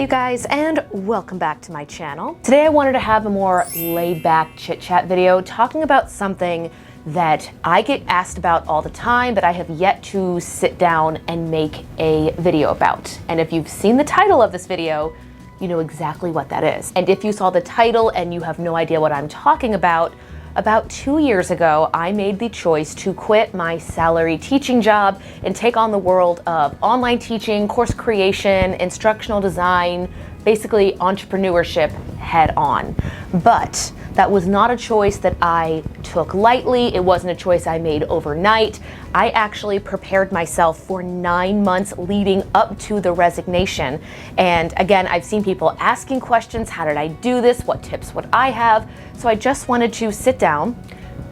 Hey you guys, and welcome back to my channel. Today I wanted to have a more laid-back chit-chat video talking about something that I get asked about all the time that I have yet to sit down and make a video about. And if you've seen the title of this video, you know exactly what that is. And if you saw the title and you have no idea what I'm talking about 2 years ago, I made the choice to quit my salary teaching job and take on the world of online teaching, course creation, instructional design, basically entrepreneurship head on. But that was not a choice that I took lightly. It wasn't a choice I made overnight. I actually prepared myself for 9 months leading up to the resignation. And again, I've seen people asking questions, how did I do this? What tips would I have? So I just wanted to sit down,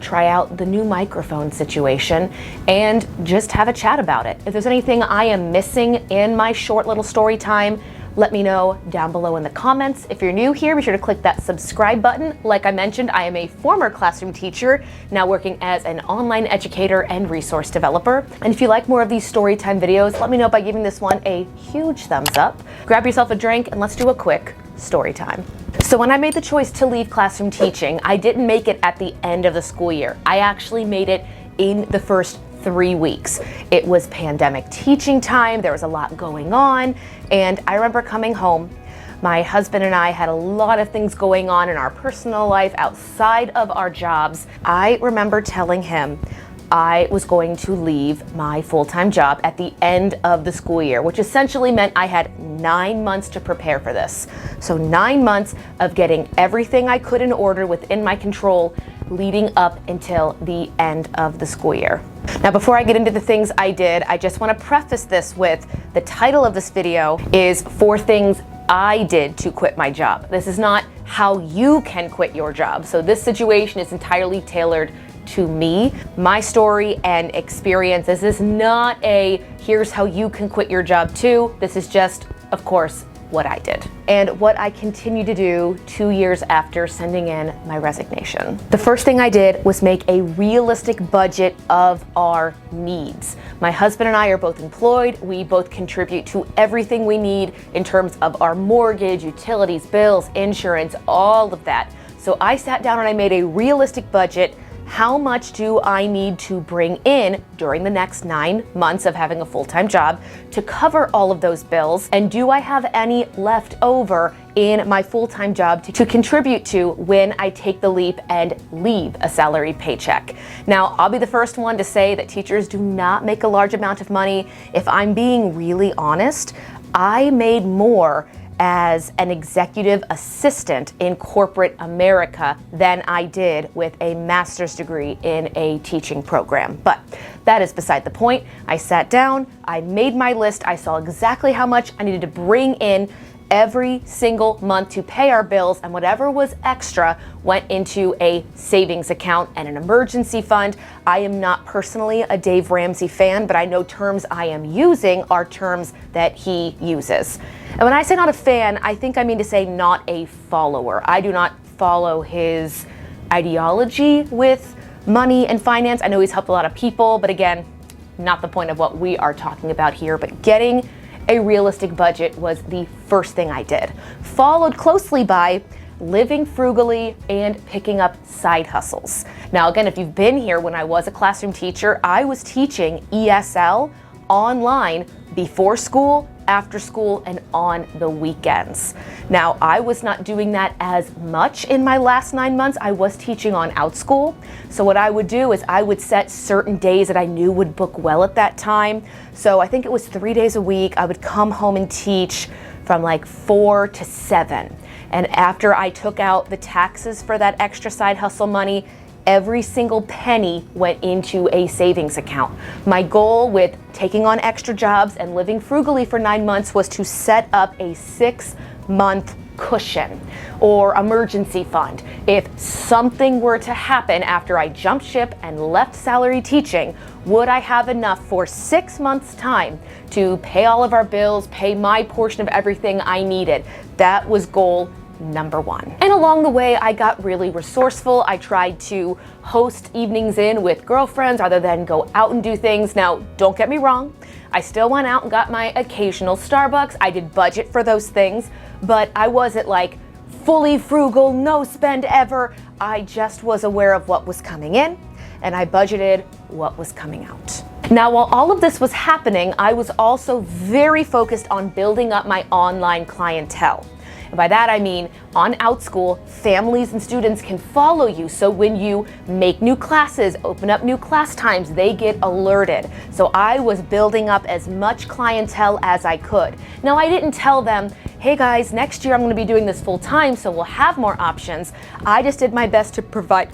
try out the new microphone situation, and just have a chat about it. If there's anything I am missing in my short little story time, let me know down below in the comments. If you're new here, be sure to click that subscribe button. Like I mentioned, I am a former classroom teacher, now working as an online educator and resource developer. And if you like more of these story time videos, let me know by giving this one a huge thumbs up. Grab yourself a drink and let's do a quick story time. So when I made the choice to leave classroom teaching, I didn't make it at the end of the school year. I actually made it in the first 3 weeks. It was pandemic teaching time, there was a lot going on, and I remember coming home. My husband and I had a lot of things going on in our personal life outside of our jobs. I remember telling him I was going to leave my full-time job at the end of the school year, which essentially meant I had 9 months to prepare for this. So 9 months of getting everything I could in order within my control leading up until the end of the school year. Now, before I get into the things I did, I just want to preface this with the title of this video is 4 things I did to quit my job. This is not how you can quit your job. So this situation is entirely tailored to me, my story and experience. This is not a here's how you can quit your job too. This is just, of course, what I did and what I continue to do 2 years after sending in my resignation. The first thing I did was make a realistic budget of our needs. My husband and I are both employed. We both contribute to everything we need in terms of our mortgage, utilities, bills, insurance, all of that. So I sat down and I made a realistic budget. How much do I need to bring in during the next 9 months of having a full-time job to cover all of those bills? And do I have any left over in my full-time job to contribute to when I take the leap and leave a salaried paycheck? Now, I'll be the first one to say that teachers do not make a large amount of money. If I'm being really honest, I made more as an executive assistant in corporate America than I did with a master's degree in a teaching program. But that is beside the point. I sat down, I made my list, I saw exactly how much I needed to bring in every single month to pay our bills, and whatever was extra went into a savings account and an emergency fund. I am not personally a Dave Ramsey fan, but I know terms I am using are terms that he uses. And when I say not a fan, I think I mean to say not a follower. I do not follow his ideology with money and finance. I know he's helped a lot of people, but again, not the point of what we are talking about here. But getting a realistic budget was the first thing I did, followed closely by living frugally and picking up side hustles. Now, again, if you've been here when I was a classroom teacher, I was teaching ESL online before school, after school, and on the weekends. Now, I was not doing that as much in my last 9 months. I was teaching on Outschool. So what I would do is I would set certain days that I knew would book well at that time. So I think it was 3 days a week. I would come home and teach from like 4 to 7. And after I took out the taxes for that extra side hustle money, every single penny went into a savings account. My goal with taking on extra jobs and living frugally for 9 months was to set up a 6-month cushion or emergency fund. If something were to happen after I jumped ship and left salary teaching, would I have enough for 6 months' time to pay all of our bills, pay my portion of everything I needed? That was goal number one. And along the way, I got really resourceful. I tried to host evenings in with girlfriends rather than go out and do things. Now, don't get me wrong. I still went out and got my occasional Starbucks. I did budget for those things, but I wasn't like fully frugal, no spend ever. I just was aware of what was coming in, and I budgeted what was coming out. Now, while all of this was happening, I was also very focused on building up my online clientele. And by that I mean, on Outschool, families and students can follow you. So when you make new classes, open up new class times, they get alerted. So I was building up as much clientele as I could. Now, I didn't tell them, hey guys, next year I'm going to be doing this full time, so we'll have more options. I just did my best to provide,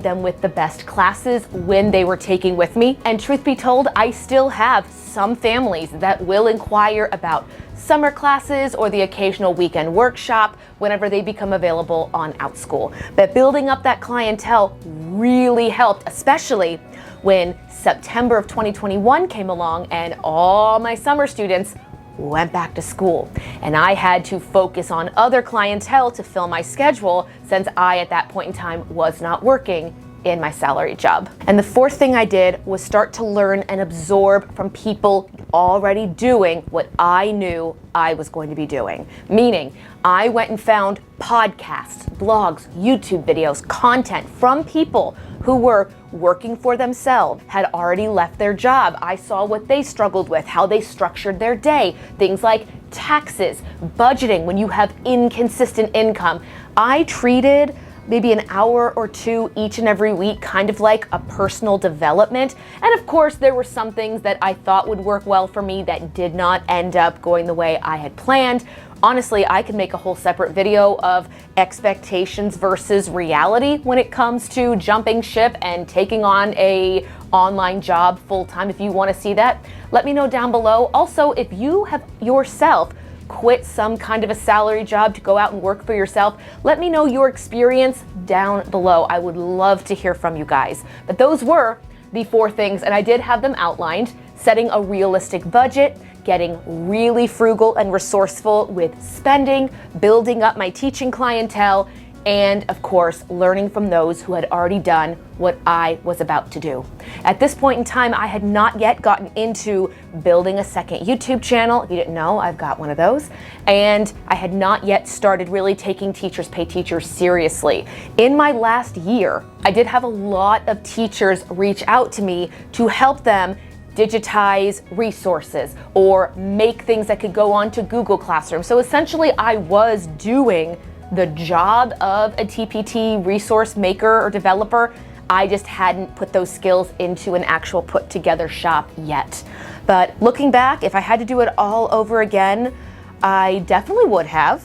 them with the best classes when they were taking with me. And truth be told, I still have some families that will inquire about summer classes or the occasional weekend workshop whenever they become available on Outschool. But building up that clientele really helped, especially when September of 2021 came along and all my summer students went back to school. And I had to focus on other clientele to fill my schedule since I, at that point in time, was not working in my salary job. And the fourth thing I did was start to learn and absorb from people already doing what I knew I was going to be doing. Meaning, I went and found podcasts, blogs, YouTube videos, content from people who were working for themselves, had already left their job. I saw what they struggled with, how they structured their day, things like taxes, budgeting when you have inconsistent income. I treated maybe an hour or two each and every week, kind of like a personal development. And of course, there were some things that I thought would work well for me that did not end up going the way I had planned. Honestly, I could make a whole separate video of expectations versus reality when it comes to jumping ship and taking on a online job full-time. If you want to see that, let me know down below. Also, if you have yourself quit some kind of a salary job to go out and work for yourself, let me know your experience down below. I would love to hear from you guys. But those were the four things, and I did have them outlined: setting a realistic budget, getting really frugal and resourceful with spending, building up my teaching clientele, and of course, learning from those who had already done what I was about to do. At this point in time, I had not yet gotten into building a second YouTube channel. If you didn't know, I've got one of those. And I had not yet started really taking Teachers Pay Teachers seriously. In my last year, I did have a lot of teachers reach out to me to help them digitize resources or make things that could go on to Google Classroom. So essentially, I was doing the job of a TPT resource maker or developer. I just hadn't put those skills into an actual put together shop yet. But looking back, if I had to do it all over again, I definitely would have.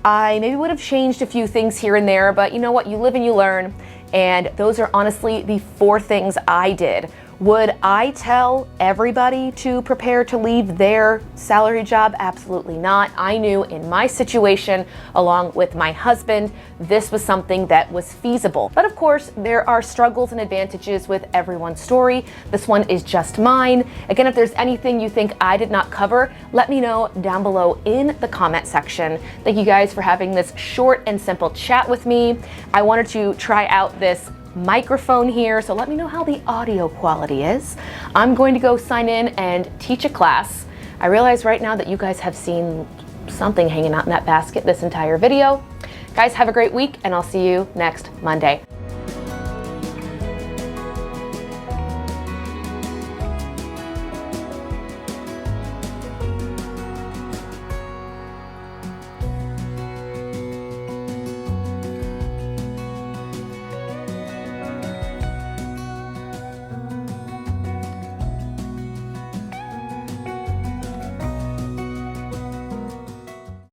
I maybe would have changed a few things here and there, but you know what? You live and you learn. And those are honestly the four things I did. Would I tell everybody to prepare to leave their salary job? Absolutely not. I knew in my situation, along with my husband, this was something that was feasible. But of course, there are struggles and advantages with everyone's story. This one is just mine. Again, if there's anything you think I did not cover, let me know down below in the comment section. Thank you guys for having this short and simple chat with me. I wanted to try out this microphone here, so let me know how the audio quality is. I'm going to go sign in and teach a class. I realize right now that you guys have seen something hanging out in that basket this entire video. Guys, have a great week, and I'll see you next Monday.